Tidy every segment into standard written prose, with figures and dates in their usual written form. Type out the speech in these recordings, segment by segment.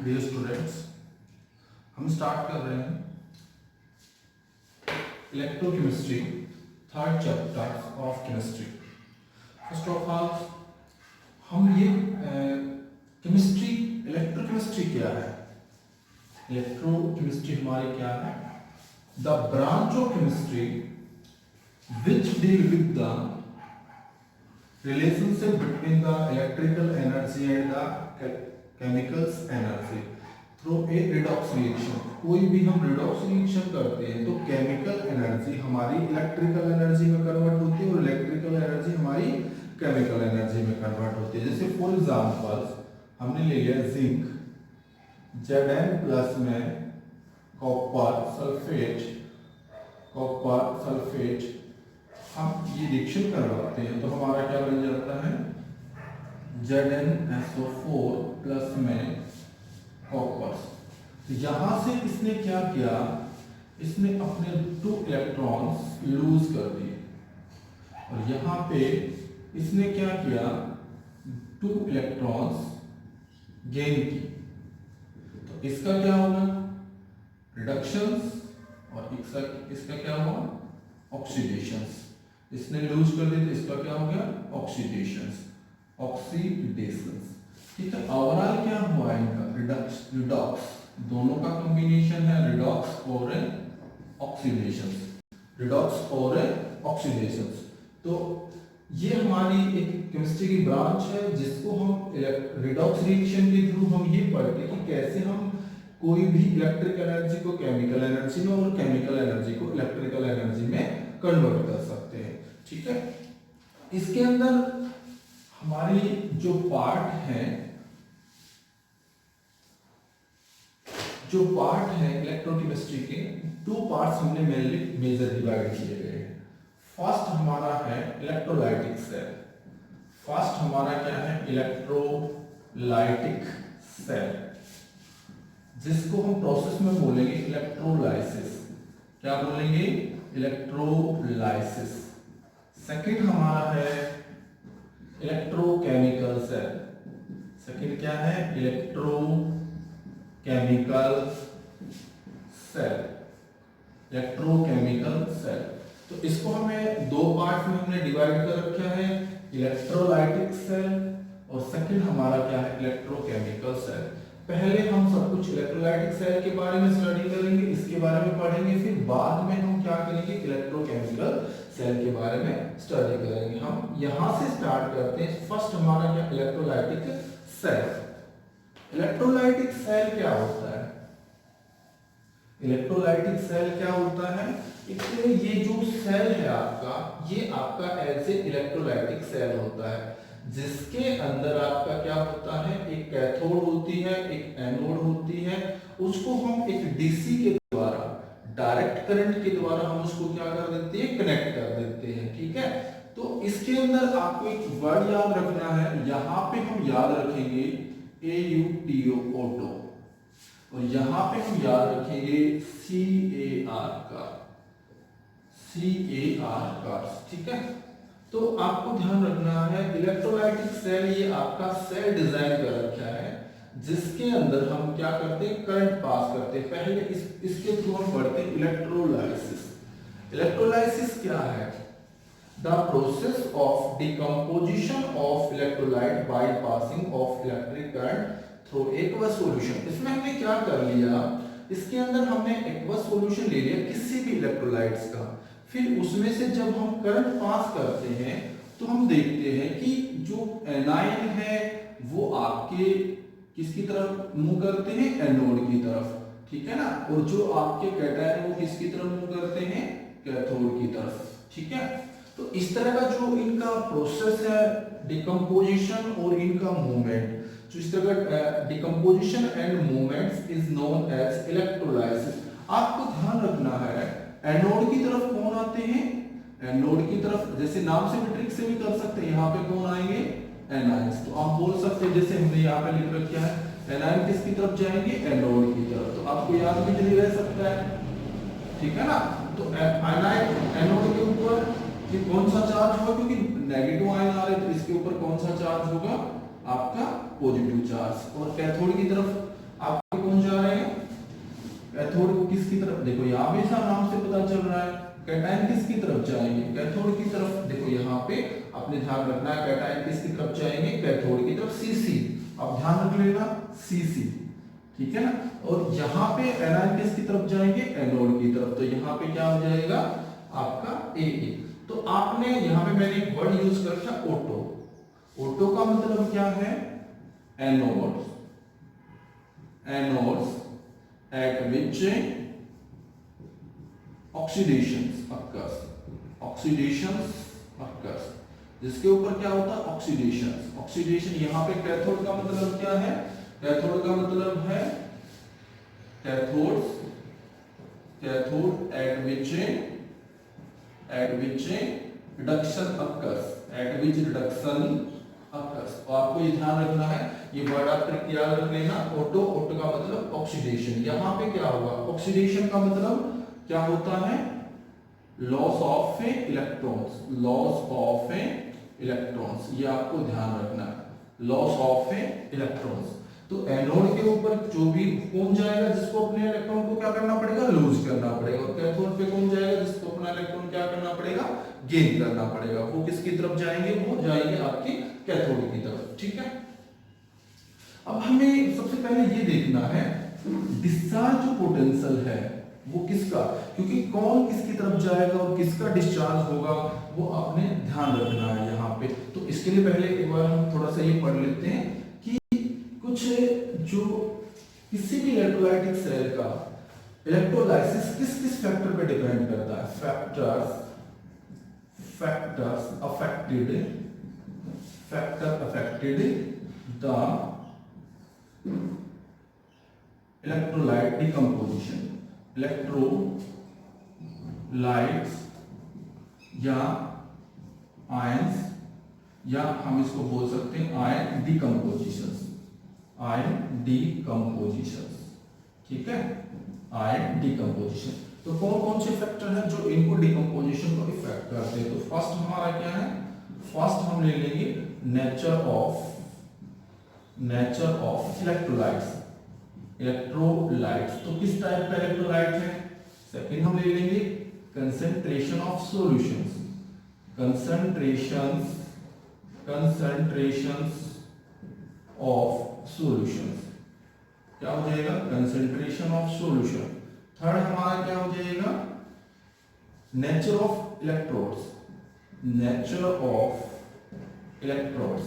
Dear students, हम start कर रहे हैं electrochemistry third chapter of chemistry. First of all हम ये केमिस्ट्री इलेक्ट्रोकेमिस्ट्री क्या है, इलेक्ट्रोकेमिस्ट्री हमारी क्या है, the branch of chemistry which deal with the relationship between the electrical energy and the chemicals energy through a redox reaction। कोई भी हम redox reaction करते हैं तो chemical energy हमारी electrical energy में convert होती है और electrical energy हमारी chemical energy में convert होती है। जैसे for example हमने ले लिया जिंक, Zn प्लस में कॉपर सल्फेट हम ये रिएक्शन करवाते हैं तो हमारा क्या बन जाता है, ZnSO4 प्लस में कॉपर। तो यहाँ से इसने क्या किया, इसने अपने 2 इलेक्ट्रॉन्स लूज कर दिए और यहाँ पे इसने क्या किया, 2 इलेक्ट्रॉन्स गेन की। तो इसका क्या होगा, रिडक्शंस, और इसका क्या हुआ, ऑक्सीडेशंस। इसने लूज कर दिया तो इसका क्या हो गया, ऑक्सीडेशंस। ठीक है, ओवरऑल क्या हुआ इनका, रिडॉक्स, दोनों का कॉम्बिनेशन है रिडॉक्स और ऑक्सीडेशंस। तो ये हमारी एक केमिस्ट्री की ब्रांच है जिसको हम रिडॉक्स रिएक्शन के थ्रू हम ये पढ़ते हैं कि कैसे हम कोई भी इलेक्ट्रिक एनर्जी को केमिकल एनर्जी में और केमिकल एनर्जी को इलेक्ट्रिकल एनर्जी में कन्वर्ट कर सकते हैं। ठीक है, इसके अंदर हमारी जो पार्ट है इलेक्ट्रोकेमिस्ट्री के, 2 पार्ट्स हमने मेनली मेजर डिवाइड किए गए हैं। फर्स्ट हमारा है इलेक्ट्रोलाइटिक सेल। फर्स्ट हमारा क्या है, इलेक्ट्रोलाइटिक सेल, जिसको हम प्रोसेस में बोलेंगे इलेक्ट्रोलाइसिस। क्या बोलेंगे, इलेक्ट्रोलाइसिस। सेकंड हमारा है इलेक्ट्रोकेमिकल सेल। सेकंड क्या है, इलेक्ट्रोकेमिकल सेल। तो इसको हमें 2 पार्ट में हमने डिवाइड कर रखा है, इलेक्ट्रोलाइटिक सेल और सेकंड हमारा क्या है, इलेक्ट्रोकेमिकल सेल। पहले हम सब कुछ इलेक्ट्रोलाइटिक सेल के बारे में स्टडी करेंगे, इसके बारे में पढ़ेंगे, फिर बाद में हम क्या करेंगे, इलेक्ट्रोकेमिकल सेल के बारे में स्टडी करेंगे। हम यहां से स्टार्ट करते हैं। फर्स्ट हमारा क्या, इलेक्ट्रोलाइटिक सेल। इलेक्ट्रोलाइटिक सेल क्या होता है, इलेक्ट्रोलाइटिक सेल क्या होता है, इसलिए ये जो सेल है आपका, ये आपका एज ए इलेक्ट्रोलाइटिक सेल होता है, जिसके अंदर आपका क्या होता है, एक कैथोड होती है, एक एनोड होती है। उसको हम एक डीसी के द्वारा, डायरेक्ट करंट के द्वारा हम उसको क्या कर देते हैं, कनेक्ट कर देते हैं। ठीक है, तो इसके अंदर आपको एक वर्ड याद रखना है, यहाँ पे हम याद रखेंगे AUTO, ऑटो, और यहाँ पे हम याद रखेंगे CAR। ठीक है, तो आपको ध्यान रखना है, इलेक्ट्रोलाइटिक सेल ये आपका सेल डिजाइन कर रखा है, जिसके अंदर हम क्या करते हैं, करंट पास करते हैं। पहले इसके थ्रू हम पढ़ते हैं इलेक्ट्रोलाइसिस। इलेक्ट्रोलाइसिस क्या है, the process of decomposition of electrolyte by passing of electric current through aqueous solution. इसमें हमने क्या कर लिया, इसके अंदर हमने एक्वस सॉल्यूशन ले लिया किसी भी इलेक्ट्रोलाइट्स का, फिर उसमें से जब हम करंट पास करते हैं तो हम देखते हैं कि जो एनायन है वो आपके किसकी तरफ मुंह करते हैं, एनोड की तरफ। ठीक है ना, और जो आपके कैटायन वो किसकी तरफ मुंह करते हैं, कैथोड की तरफ। ठीक है, तो इस तरह का जो इनका प्रोसेस है डिकम्पोजिशन और इनका मूवमेंट, जो इस तरह का decomposition and movements is known as electrolysis. आपको ध्यान रखना है, एनोड की तरफ कौन आते हैं, एनोड की तरफ जैसे नाम से भी ट्रिक से भी कर सकते हैं, यहाँ पे कौन आएंगे, एनायंस। तो आप बोल सकते हैं जैसे हमने यहाँ पे लिख रखा है, एनायन किसकी तरफ जाएंगे, एनोड की तरफ। तो आपको याद भी नहीं रह सकता है। ठीक है ना, तो एनायन एनोड के ऊपर ये कौन सा चार्ज होगा, क्योंकि नेगेटिव आयन आ रहे, तो इसके ऊपर कौन सा चार्ज होगा, आपका पॉजिटिव चार्ज। और कैथोड की तरफ आपके कौन जा रहे हैं, कैथोड किसकी तरफ, देखो यहाँ पे ऐसा नाम से पता चल रहा है। कैटायन किसकी तरफ जाएंगे, कैथोड की तरफ। देखो यहाँ पे आपने ध्यान रखना है, कैटायन किसकी तरफ जाएंगे, कैथोड की तरफ, Cc। अब ध्यान रख लेना Cc, ठीक है ना। और यहाँ पे एनायन किसकी तरफ जाएंगे, एनोड की तरफ। तो यहाँ पे क्या हो जाएगा आपका Aa। तो आपने यहाँ पे मैंने एक वर्ड यूज कर रखा ओटो। ओटो का मतलब क्या है, anodes, anodes at which oxidations occurs, oxidations occurs, जिसके ऊपर क्या होता है, ऑक्सीडेशन। ऑक्सीडेशन यहाँ पे कैथोड का मतलब क्या है, कैथोड का मतलब है cathodes, cathode at which reduction occurs, at which reduction occurs। तो आपको ये ध्यान रखना है, ये वर्ड आप याद रख लेना। ऑटो, ऑटो का मतलब ऑक्सीडेशन। यहाँ पे क्या होगा, ऑक्सीडेशन का मतलब क्या होता है, loss of electrons, loss of electrons, ये आपको ध्यान रखना है, लॉस ऑफ इलेक्ट्रॉन्स। तो एनोड के ऊपर जो भी कौन जाएगा, जिसको अपने इलेक्ट्रॉन को क्या करना पड़ेगा, लूज करना पड़ेगा। और कैथोड पे कौन जाएगा, जिसको अपना इलेक्ट्रॉन क्या करना पड़ेगा, गेन करना पड़ेगा। वो किसकी तरफ जाएंगे, वो जाएंगे आपकी कैथोड की तरफ, ठीक है। अब हमें सबसे पहले ये देखना है डिस्चार्ज जो पोटेंशियल है वो किसका, क्योंकि कौन किसकी तरफ जाएगा और किसका डिस्चार्ज होगा वो आपने ध्यान रखना है यहाँ पे। तो इसके लिए पहले एक बार हम थोड़ा सा ये पढ़ लेते हैं कि कुछ जो किसी भी इलेक्ट्रोलाइटिक सेल का इलेक्ट्रोलाइसिस किस किस फैक्टर पे डिपेंड करता है। Factors affected the electrolyte decomposition, electrolytes या आयंस, या हम इसको बोल सकते हैं आयन डिकम्पोजिशंस, आयन डिकम्पोजिशंस, ठीक है, आयन डिकम्पोजिशन। तो कौन कौन से फैक्टर हैं जो इनको डिकम्पोजिशन को इफेक्ट करते हैं। तो फर्स्ट हमारा क्या है, फर्स्ट हम ले लेंगे नेचर ऑफ इलेक्ट्रोलाइट्स, इलेक्ट्रोलाइट्स। तो किस टाइप का इलेक्ट्रोलाइट है। सेकंड हम ले लेंगे concentration of solutions, concentrations of solutions, क्या हो जाएगा, कंसंट्रेशन ऑफ सॉल्यूशन। थर्ड हमारा क्या हो जाएगा, nature of electrodes, nature of electrodes,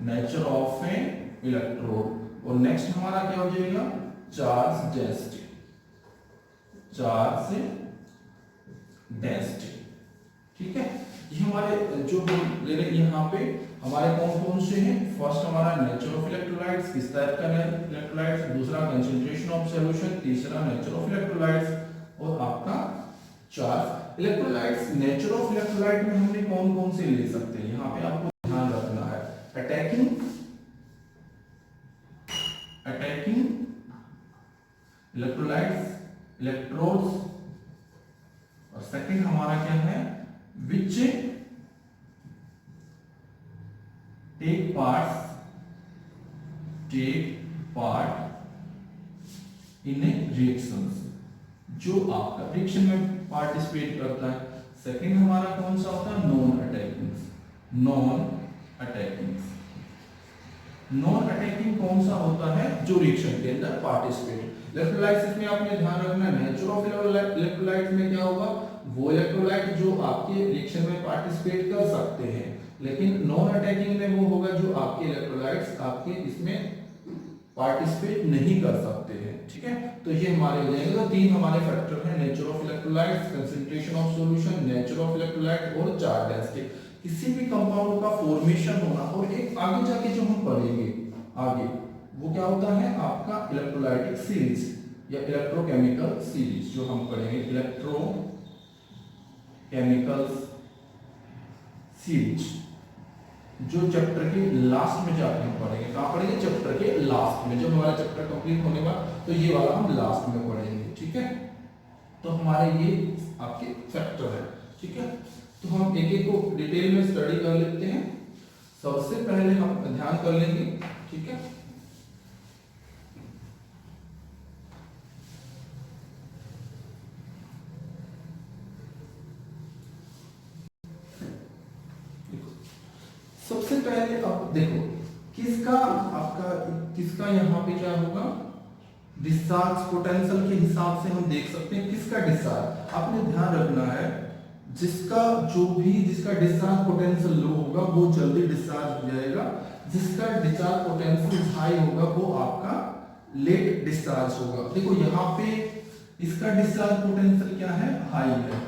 nature of A electrode. और नेक्स्ट हमारा क्या हो जाएगा, चार्ज डेंसिटी, चार्ज डेंसिटी, ठीक है। ये हमारे जो ले रहे यहाँ पे हमारे कौन कौन से हैं। फर्स्ट हमारा नेचर ऑफ इलेक्ट्रोलाइट्स, किस टाइप का इलेक्ट्रोलाइट्स, दूसरा कंसंट्रेशन ऑफ सॉल्यूशन, तीसरा नेचर ऑफ इलेक्ट्रोलाइट्स, और आपका charge. Electrolytes, nature of electrolyte में हमने कौन कौन से ले सकते हैं, यहाँ पे आपको ध्यान रखना है। अटैकिंग इलेक्ट्रोलाइट्स, इलेक्ट्रोड्स, और सेकंड हमारा क्या है, which take part in reactions, जो आपका रिएक्शन में पार्टिसिपेट करता है। सेकंड हमारा कौन सा होता है, नॉन अटैकिंग कौन सा होता है, जो रिएक्शन के अंदर पार्टिसिपेट। इलेक्ट्रोलाइसिस में आपने ध्यान रखना, नेचर ऑफ इलेक्ट्रोलाइट में क्या होगा, वो इलेक्ट्रोलाइट जो आपके रिएक्शन में पार्टिसिपेट कर सकते हैं, लेकिन नॉन अटैकिंग में वो होगा जो आपके इलेक्ट्रोलाइट्स आपके इसमें पार्टिसिपेट नहीं कर सकते हैं, ठीक है। तो ये हमारे हो जाएंगे। तो तीन हमारे फैक्टर हैं, nature of electrolytes, concentration of solution, nature of electrolyte, और चार्ज डेंसिटी। किसी भी कंपाउंड का फॉर्मेशन होना, और एक आगे जाके जो हम पढ़ेंगे आगे, वो क्या होता है आपका इलेक्ट्रोलाइटिक सीरीज या इलेक्ट्रोकेमिकल सीरीज, जो हम पढ़ेंगे इलेक्ट्रोकेमिकल सीरीज, जो चैप्टर के लास्ट में जाके हम पढ़ेंगे। कहाँ पढ़ेंगे, चैप्टर के लास्ट में। जब हमारा चैप्टर कंप्लीट होने का तो ये वाला हम लास्ट में पढ़ेंगे, ठीक है। तो हमारे ये आपके फैक्टर है, ठीक है। तो हम एक एक को डिटेल में स्टडी कर लेते हैं। सबसे पहले हम ध्यान कर लेंगे, ठीक है, सबसे पहले अब देखो किसका आपका किसका यहाँ पे क्या होगा, डिस्चार्ज पोटेंशियल के हिसाब से हम देख सकते हैं किसका डिस्चार्ज। आपने ध्यान रखना है जिसका डिस्चार्ज पोटेंशियल लो होगा वो जल्दी डिस्चार्ज हो जाएगा, जिसका डिस्चार्ज पोटेंशियल हाई होगा वो आपका लेट डिस्चार्ज होगा। देखो यहाँ पे इसका डिस्चार्ज पोटेंशियल क्या है, हाई है,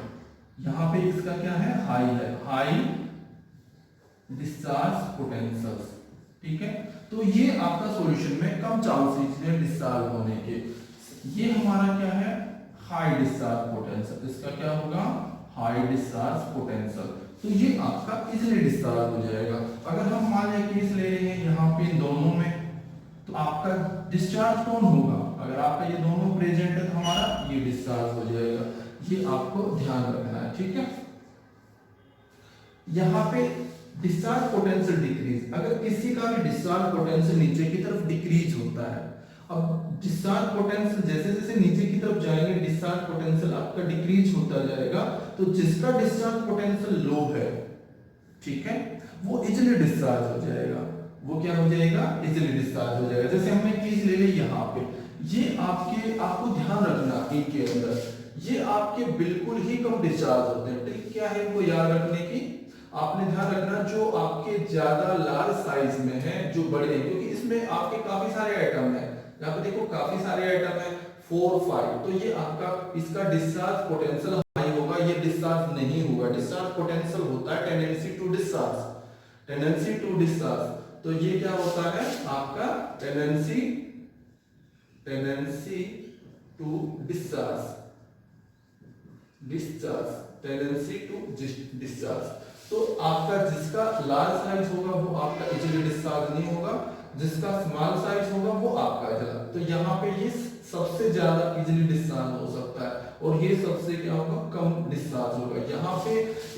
यहाँ पे इसका क्या है, हाई है, हाई डिस्चार्ज पोटेंशियल, ठीक है। तो ये आपका सॉल्यूशन में कम चांसेस है डिस्चार्ज होने के। ये हमारा क्या है, हाई डिस्चार्ज पोटेंशियल, इसका क्या होगा, हाई डिस्चार्ज पोटेंशियल। तो ये आपका इजीली डिस्चार्ज हो जाएगा। अगर हम मान लें केस ले रहे हैं यहाँ पे इन दोनों में, तो आपका डिस्चार्ज कौन होगा, अगर आपका ये दोनों प्रेजेंट है तो हमारा ये डिस्चार्ज हो जाएगा। ये आपको ध्यान रखना है, ठीक है। यहाँ पे डिस्चार्ज पोटेंशियल डिक्रीज, अगर किसी का भी डिस्चार्ज पोटेंशियल नीचे की तरफ डिक्रीज होता है, अब डिस्चार्ज पोटेंशियल जैसे जैसे नीचे की तरफ जाएंगे डिस्चार्ज पोटेंशियल आपका डिक्रीज होता जाएगा। तो जिसका डिस्चार्ज पोटेंशियल लो है, ठीक है, वो इजीली डिस्चार्ज हो जाएगा, वो क्या हो जाएगा, इजीली डिस्चार्ज हो जाएगा। जैसे हमने केस ले ली यहाँ पे, ये आपको ध्यान रखना इनके अंदर ये आपके बिल्कुल ही कम डिस्चार्ज होते हैं। ट्रिक क्या है इनको याद रखने की, आपने ध्यान रखना जो आपके ज्यादा लार्ज साइज में है, जो बड़े हैं, क्योंकि इसमें आपके काफी सारे आइटम है, यहाँ पे देखो काफी सारे आइटम है 4 5, तो ये आपका इसका डिस्चार्ज पोटेंशियल हाई होगा, ये डिस्चार्ज नहीं होगा। डिस्चार्ज पोटेंशियल होता है tendency to discharge, tendency to discharge. तो ये क्या होता है आपका tendency to discharge, tendency to discharge. तो आपका जिसका लार्ज साइज होगा वो आपका इजीली डिस्चार्ज नहीं होगा, जिसका स्मॉल साइज होगा वो आपका इजीली। तो यहाँ पे ये सबसे ज्यादा इजीली डिस्चार्ज हो सकता है और ये सबसे क्या होगा, कम डिस्चार्ज होगा। यहाँ पे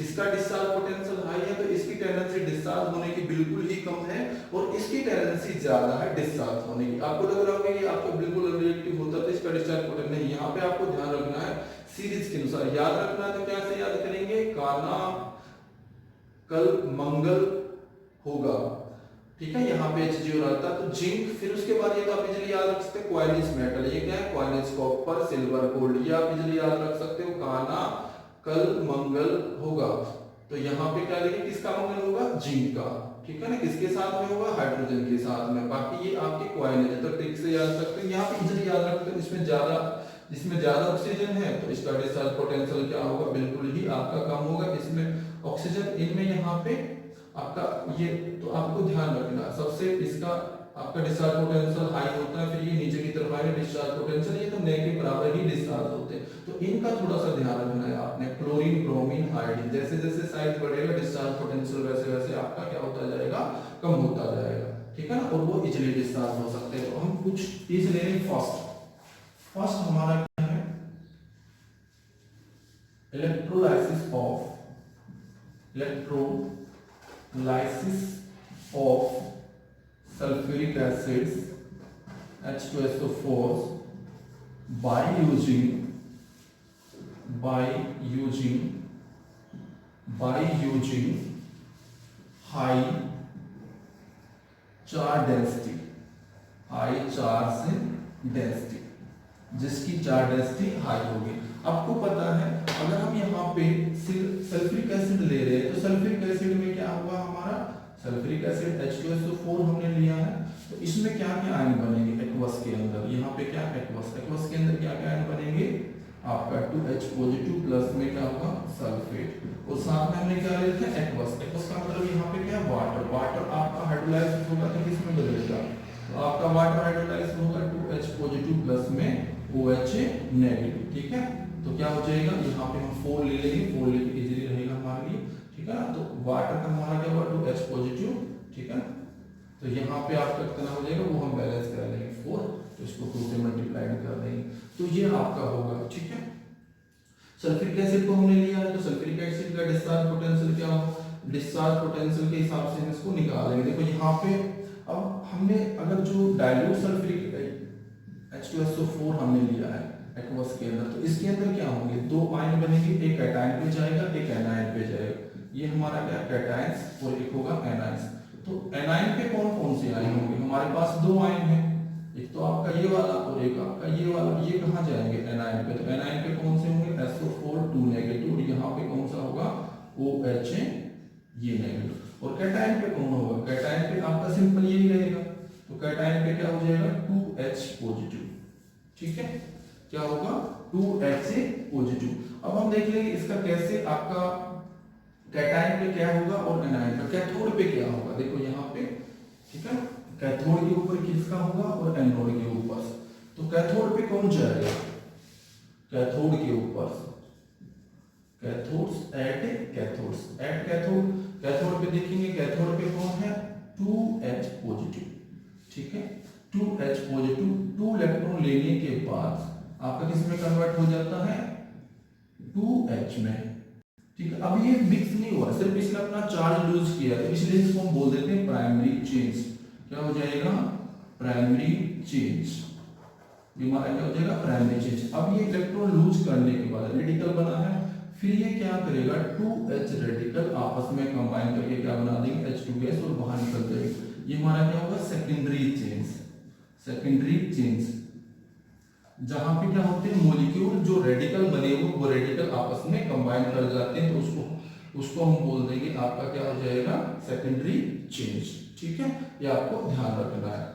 इसका डिस्चार्ज पोटेंशियल हाई है तो इसकी टेंडेंसी डिस्चार्ज होने की बिल्कुल ही कम है और इसकी टेंडेंसी ज्यादा है डिस्चार्ज होने की। आपको लग रहा होगा कि आपको बिल्कुल रिलेटिव होता है तो इसका डिस्चार्ज पोटेंशियल नहीं, यहाँ पे आपको ध्यान रखना है सीरीज के अनुसार याद रखना है। तो क्या से याद करेंगे, काना कल मंगल होगा, ठीक है, यहाँ पे Hg रहता है तो जिंक, फिर उसके बाद ये तो आप इजीली याद रख सकते हैं क्वाइनिस मेटल, ये क्या है क्वाइनिस कॉपर सिल्वर गोल्ड, ये आप इजीली याद रख सकते हो काना कल मंगल होगा। तो यहाँ पे क्या लिखे, किसका मंगल होगा, जिंक का, ठीक है ना, किसके साथ में होगा, हाइड्रोजन के साथ में। बाकी ये आपके क्वाइन है तो ट्रिक से याद सकते हैं, यहाँ पे इजीली याद रखते हैं। जिसमें ज्यादा ऑक्सीजन है तो इसका डिस्चार्ज पोटेंशियल क्या होगा, बिल्कुल ही आपका कम होगा। इसमें ऑक्सीजन इनमें यहाँ पे आपका ये, तो आपको ध्यान रखना सबसे इसका आपका डिस्चार्ज पोटेंशियल हाई होता है, फिर ये नीचे की तरफ आएगा डिस्चार्ज पोटेंशियल, ये तो नेगेटिव बराबर ही डिस्चार्ज होते हैं। तो इनका थोड़ा सा ध्यान रखना है आपने। क्लोरीन ब्रोमीन आयोडीन, जैसे जैसे साइज बढ़ेगा डिस्चार्ज पोटेंशियल वैसे वैसे आपका क्या होता जाएगा, कम होता जाएगा, ठीक है ना, और वो इजीली डिस्चार्ज हो सकते हैं। तो हम कुछ चीज ले लें। फर्स्ट हमारा क्या है, electrolysis of sulfuric acids H2SO4 by using high charge density, जिसकी चार्ज डेंसिटी हाई होगी। आपको पता है अगर हम यहाँ पे सल्फ्यूरिक एसिड ले रहे हैं तो सल्फ्यूरिक एसिड में क्या होगा, हमारा सल्फ्यूरिक एसिड H2SO4 हमने लिया है, तो इसमें क्या क्या आयन बनेंगे एक्वस के अंदर, यहाँ पे क्या एक्वस के अंदर क्या क्या आयन बनेंगे, आपका 2H पॉजिटिव प्लस में क्या होगा, सल्फेट, और साथ में हमने क्या ले रखा है एक्वस का मतलब यहाँ पे क्या है, वाटर आपका हाइड्रोलाइज होगा तो किसमें बदलेगा, तो आपका वाटर हाइड्रोलाइज होगा 2H पॉजिटिव प्लस में OH नेगेटिव, ठीक है। तो क्या हो जाएगा, यहाँ पे हम 4 ले लेंगे, 4 लेके इजीली रहेगा हमारे लिए, ठीक है ना। तो वाटर का हमारा क्या होगा 2H पॉजिटिव, ठीक है। तो यहाँ पे आपका कितना हो जाएगा वो हम बैलेंस कर लेंगे 4, तो इसको 2 से मल्टीप्लाई कर देंगे, तो ये आपका होगा, ठीक है। सल्फ्यूरिक एसिड को हमने लिया है तो सल्फ्यूरिक एसिड का डिस्चार्ज पोटेंशियल क्या हो, डिस्चार्ज पोटेंशियल के हिसाब से हम इसको निकालेंगे। देखो यहाँ पे अब हमने अगर जो डाइल्यूट सल्फ्यूरिक H2SO4 हमने लिया है एक्वस के अंदर, तो इसके अंदर क्या होंगे, 2 आयन बनेंगे, एक कैटायन पे जाएगा एक एनायन पे जाएगा। ये हमारा क्या कैटायंस और एक होगा एनायंस। तो एनायन पे कौन कौन से आयन होंगे, हमारे पास दो आयन है, एक तो आपका ये वाला और एक आपका ये वाला। ये कहाँ जाएंगे एनायन पे, तो एनायन पे कौन से होंगे SO4 2 नेगेटिव, और यहाँ पे कौन सा होगा OH ये नेगेटिव। और कैटायन पे कौन होगा, कैटायन पे आपका सिंपल यही रहेगा, तो कैटायन पे क्या हो जाएगा 2H पॉजिटिव। ठीक है, क्या होगा 2H पॉजिटिव। अब हम देख लेंगे इसका कैसे आपका कैटायन पे क्या होगा और एनायन पे, कैथोड पे क्या होगा। देखो यहाँ पे, ठीक है, कैथोड के ऊपर किसका होगा और एनोड के ऊपर। तो कैथोड पे कौन जाएगा, कैथोड के ऊपर कैथोड्स एट कैथोड। कैथोड पे देखेंगे, कैथोड पे कौन है 2H पॉजिटिव। ठीक है, 2H पॉजिटिव 2 इलेक्ट्रॉन लेने के बाद आपका किस में कन्वर्ट हो जाता है 2H में। ठीक है, अब ये मिक्स नहीं हुआ, सिर्फ इसने अपना चार्ज लूज किया, तो इसलिए इसको हम बोल देते हैं प्राइमरी चेंज। क्या हो जाएगा प्राइमरी चेंज, ये हमारा क्या हो जाएगा प्राइमरी चेंज। अब ये इलेक्ट्रॉन लूज करने के बाद रेडिकल बना है, फिर ये क्या करेगा 2H रेडिकल आपस में कंबाइन करके क्या बना देंगे H2 गैस और बाहर निकल जाएगी। ये हमारा क्या होगा सेकेंडरी चेंज। सेकेंडरी चेंज जहां पे क्या होते हैं मॉलिक्यूल जो रेडिकल बने हुए वो रेडिकल आपस में कंबाइन कर जाते हैं, तो उसको हम बोल देंगे आपका क्या हो जाएगा सेकेंडरी चेंज। ठीक है, ये आपको ध्यान रखना है।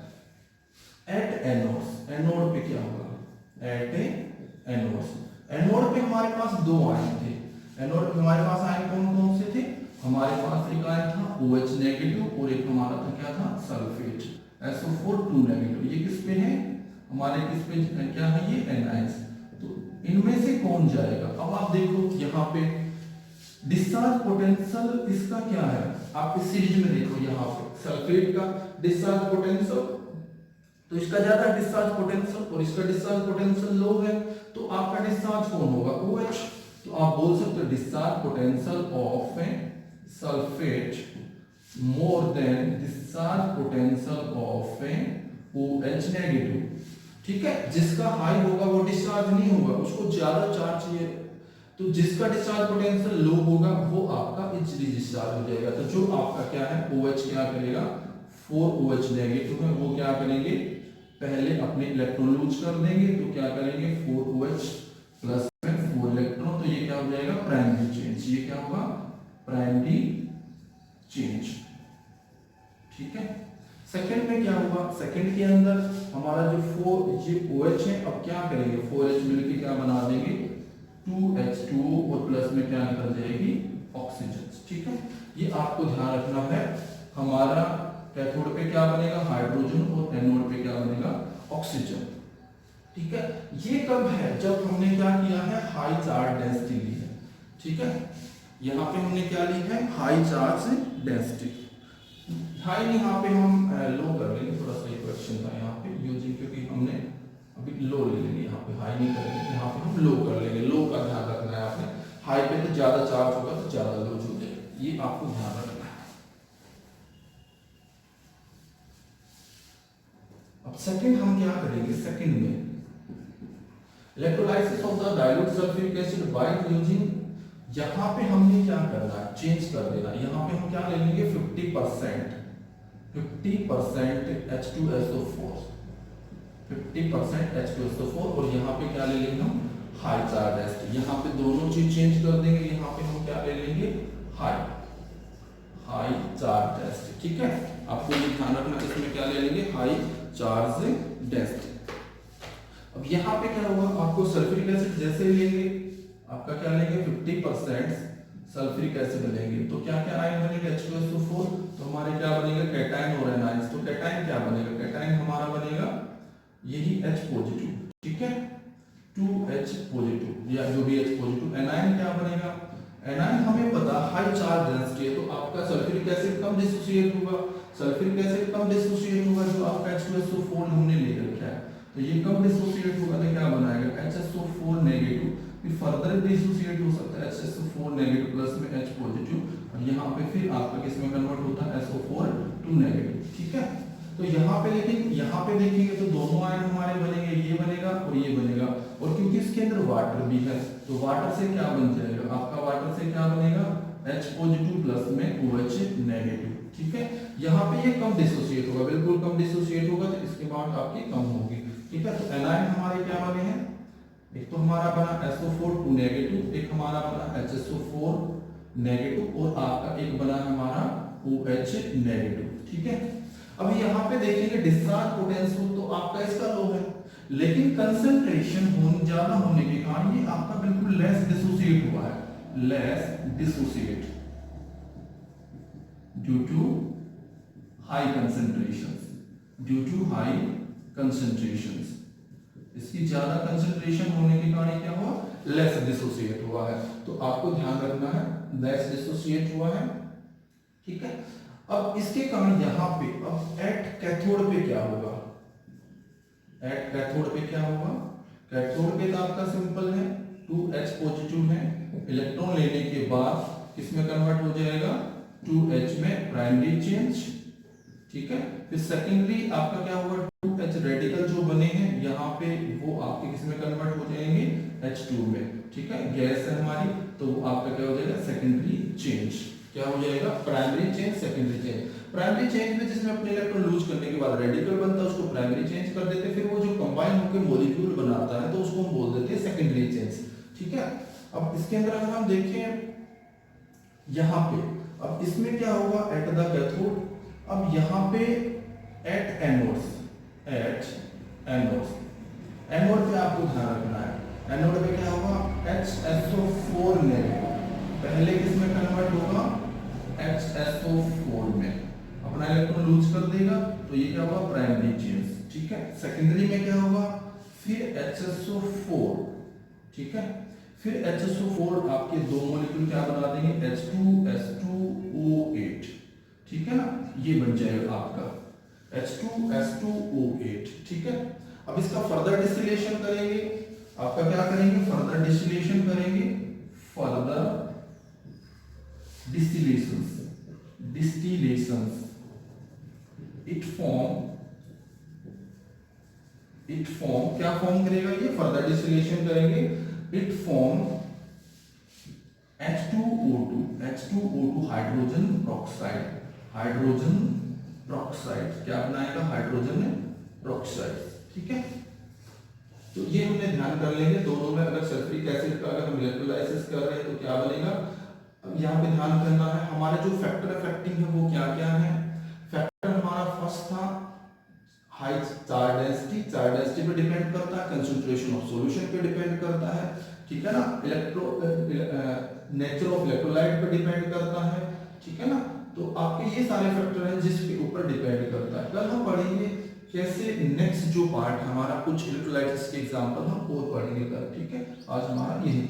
एट एनोड्स, एनोड पे क्या होगा एट एनोड्स। एनोड पे हमारे पास दो आयन थे, एनोड पे हमारे पास आयन कौन कौन से थे, हमारे पास एक आयन था OH नेगेटिव और एक हमारा था क्या था सल्फेट SO4 2 नेगेटिव। ये किस पे है हमारे किस पे क्या है ये एनायंस। तो इनमें से कौन जाएगा, अब आप देखो यहाँ पे डिस्चार्ज पोटेंशियल इसका क्या है, आप इस सीरीज में देखो यहाँ पे सल्फेट का डिस्चार्ज पोटेंशियल, तो इसका ज्यादा डिस्चार्ज पोटेंशियल और इसका डिस्चार्ज पोटेंशियल लो है, तो आपका डिस्चार्ज कौन होगा OH। तो आप बोल सकते हो discharge potential of sulphate more than discharge potential of OH negative. ठीक है, जिसका हाई होगा वो डिस्चार्ज नहीं होगा, उसको ज्यादा चार्ज चाहिए, तो जिसका डिस्चार्ज पोटेंशियल लो होगा वो आपका इजीली डिस्चार्ज हो जाएगा। तो जो आपका क्या है OH क्या करेगा 4OH नेगेटिव है, वो क्या करेंगे पहले अपने इलेक्ट्रॉन लूज कर देंगे, तो क्या करेंगे 4OH प्लस में 4 इलेक्ट्रॉन, तो ये क्या हो जाएगा प्राइमरी चेंज। ये क्या होगा प्राइमरी चेंज। ठीक है, सेकंड में क्या होगा, सेकंड के अंदर हमारा जो 4 ये OH है, अब क्या करेंगे 4H मिलके क्या बना देंगे 2H2O और प्लस में क्या निकल जाएगी ऑक्सीजन। ठीक है, ये आपको ध्यान रखना है। हमारा कैथोड पे क्या बनेगा हाइड्रोजन और एनोड पे क्या बनेगा ऑक्सीजन। ठीक है, ये कब है जब हमने क्या किया है हाई चार्ज डेंसिटी ली है। ठीक है, यहाँ पे हमने क्या ली है हाई चार्ज डेंसिटी। हाई यहाँ पे हम लो कर लेंगे, थोड़ा सा क्वेश्चन था यहाँ पे यूजिंग, क्योंकि हमने अभी लो ले लेंगे, यहाँ पे हाई नहीं करेंगे, यहाँ पे हम लो कर लेंगे। लो का ध्यान रखना है आपने, हाई पे तो ज्यादा चार्ज होगा तो ज्यादा लो हो जाएगा, ये आपको ध्यान रखना है। अब सेकंड हम क्या करेंगे, सेकंड में electrolysis of the dilute sulphuric acid by using, यहाँ पे हमने क्या करना है चेंज कर देना। यहाँ पे हम क्या ले लेंगे 50% H2SO4, 50% H2SO4, और यहाँ पे क्या ले लेंगे हम हाई चार्ज एसिड। यहाँ पे दोनों चीज चेंज कर देंगे, यहाँ पे हम क्या ले लेंगे हाई चार्ज एसिड। ठीक है, आपको ये ध्यान रखना, इसमें क्या ले लेंगे हाई चार्ज डेंसिटी। अब यहाँ पे क्या होगा आपको सल्फ्यूरिक एसिड जैसे लेंगे, आपका क्या लेंगे 50% सल्फ्यूरिक एसिड लेंगे, तो क्या क्या आयन बनेगा H2SO4, तो हमारे क्या बनेगा कैटायन और एनायंस। तो कैटायन क्या बनेगा, कैटायन हमारा बनेगा यही H पॉजिटिव। ठीक है, 2H पॉजिटिव या जो भी H पॉजिटिव। एनायन क्या बनेगा, एनायन हमें पता हाई चार्ज डेंसिटी है, तो आपका सल्फ्यूरिक एसिड कम डिसोसिएट होगा, सल्फ्यूरिक एसिड कम डिसोसिएट होगा, जो आपका H2SO4 हमने ले रखा है, तो ये कम डिसोसिएट होगा तो क्या बनाएगा HSO4 नेगेटिव, फिर फर्दर डिसोसिएट हो सकता है HSO4 नेगेटिव प्लस में H पॉजिटिव, और यहाँ पे फिर आपका किसमें कन्वर्ट होता है SO4 2 नेगेटिव। ठीक है, तो यहाँ पे लेकिन यहाँ पे देखेंगे तो दोनों आयन हमारे बनेंगे, ये बनेगा और ये बनेगा, और क्योंकि इसके अंदर वाटर भी है तो वाटर से क्या बन जाएगा आपका, वाटर से क्या बनेगा H पॉजिटिव प्लस में OH नेगेटिव, ठीक है। यहाँ पे ये कम डिसोसिएट होगा, बिल्कुल कम डिसोसिएट होगा, तो इसके बाद आपकी कम होगी, ठीक है। तो एनाइन हमारे क्या बने हैं, एक तो हमारा बना SO4 2 नेगेटिव, एक हमारा बना HSO4 नेगेटिव, और आपका एक बना हमारा OH नेगेटिव, ठीक है। अब यहाँ पे देखेंगे डिस्चार्ज पोटेंशियल तो आपका इसका लो है, लेकिन कंसंट्रेशन ज्यादा होने के कारण ये आपका बिल्कुल लेस डिसोसिएट हुआ है, less dissociate due to high concentrations, due to high concentrations, इसकी ज्यादा कंसंट्रेशन होने के कारण क्या हुआ, लेस डिसोसिएट हुआ है। तो आपको ध्यान रखना है लेस डिसोसिएट हुआ है, ठीक है। अब इसके कारण यहाँ पे अब एट कैथोड पे क्या होगा, एट कैथोड पे क्या होगा, कैथोड पे तो आपका सिंपल है 2H पॉजिटिव है, इलेक्ट्रॉन लेने के बाद किसमें कन्वर्ट हो जाएगा 2H में प्राइमरी चेंज, ठीक है। फिर सेकेंडरी आपका क्या होगा 2H रेडिकल जो बने हैं यहाँ पे वो आपके किसमें कन्वर्ट हो जाएंगे H2 में, ठीक है। गैस है हमारी, तो वो आपका क्या हो जाएगा सेकेंडरी चेंज, क्या हो जाएगा primary change secondary change. Primary change में जिसमें अपने इलेक्ट्रॉन लूज करने के बाद रेडिकल बनता है उसको प्राइमरी चेंज कर देते हैं, फिर वो जो कंबाइन होकर मॉलिक्यूल बनाता है तो उसको हम बोल देते हैं सेकेंडरी चेंज, ठीक है। अब इसके अंदर अगर हम देखें यहाँ पे, अब इसमें क्या होगा एट द कैथोड, अब यहाँ पे at anodes, at anodes, anode पे आपको ध्यान रखना है, एनोड पे क्या होगा HSO4 नेगेटिव, पहले किसमें कन्वर्ट होगा HSO4 में, अपना इलेक्ट्रॉन लूज कर देगा तो ये क्या होगा प्राइमरी चेंज, ठीक है। सेकेंडरी में क्या होगा फिर HSO4, ठीक है। फिर HSO4 आपके दो मॉलिक्यूल क्या बना देंगे H2S2O8, ठीक है ना, ये बन जाएगा आपका H2S2O8, ठीक है। अब इसका फर्दर डिस्टिलेशन करेंगे, आपका क्या करेंगे फर्दर डिस्टिलेशन करेंगे, फर्दर डिस्टिलेशंस, डिस्टिलेशंस, इट फॉर्म क्या फॉर्म करेगा ये फर्दर डिस्टिलेशन करेंगे, it form H2O2 hydrogen peroxide, hydrogen peroxide क्या बनाएगा हाइड्रोजन पेरोक्साइड, ठीक है। तो ये हमने ध्यान कर लेंगे दोनों में, अगर सल्फ्यूरिक एसिड का अगर हम इलेक्ट्रोलाइसिस कर रहे हैं तो क्या बनेगा, अब यहाँ पे ध्यान करना है हमारे जो फैक्टर अफेक्टिंग है वो क्या क्या है। फैक्टर हमारा फर्स्ट था high charge density, charge density पे डिपेंड करता है, कंसंट्रेशन ऑफ सॉल्यूशन पे डिपेंड करता है, ठीक है ना, नेचर ऑफ इलेक्ट्रोलाइट पे डिपेंड करता है, ठीक है ना। तो आपके ये सारे फैक्टर हैं जिसके ऊपर डिपेंड करता है। कल हम पढ़ेंगे कैसे नेक्स्ट जो पार्ट हमारा कुछ इलेक्ट्रोलाइट्स के एग्जांपल हम और पढ़ेंगे कल, ठीक है। आज हमारा यही